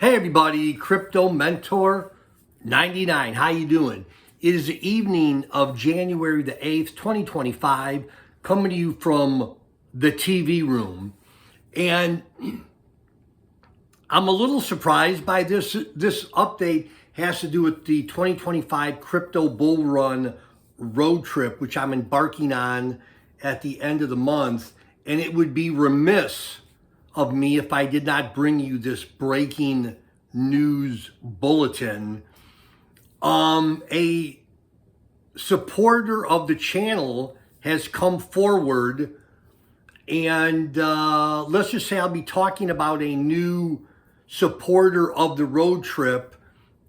Hey everybody, Crypto Mentor 99. How you doing? It is the evening of January the 8th, 2025, coming to you from the TV room. And I'm a little surprised by this. This update has to do with the 2025 Crypto Bull Run road trip, which I'm embarking on at the end of the month. And it would be remiss of me if I did not bring you this breaking news bulletin. A supporter of the channel has come forward, and let's just say I'll be talking about a new supporter of the road trip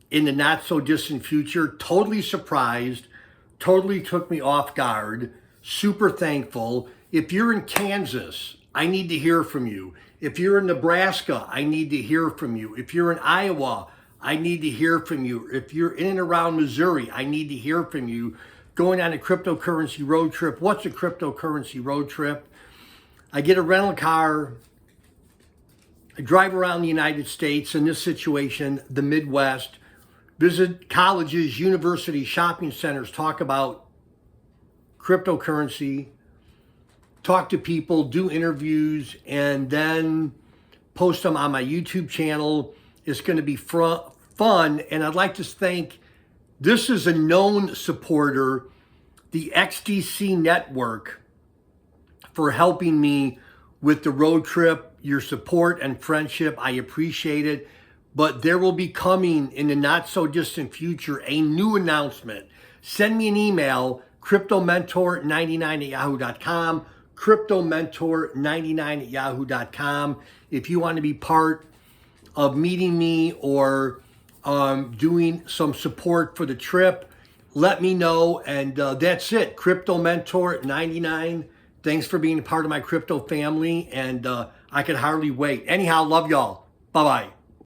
in the not so distant future. Totally surprised, totally took me off guard, super thankful. If you're in Kansas, I need to hear from you. If you're in Nebraska, I need to hear from you. If you're in Iowa, I need to hear from you. If you're in and around Missouri, I need to hear from you. Going on a cryptocurrency road trip. What's a cryptocurrency road trip? I get a rental car. I drive around the United States, in this situation, the Midwest, visit colleges, universities, shopping centers, talk about cryptocurrency, talk to people, do interviews, and then post them on my YouTube channel. It's going to be fun, and I'd like to thank, this is a known supporter, the XDC Network, for helping me with the road trip. Your support and friendship, I appreciate it. But there will be coming in the not so distant future a new announcement. Send me an email, cryptomentor99@yahoo.com, cryptomentor99@yahoo.com. If you want to be part of meeting me or doing some support for the trip, let me know. And that's it, cryptomentor99. Thanks for being a part of my crypto family, and I can hardly wait. Anyhow, love y'all. Bye-bye.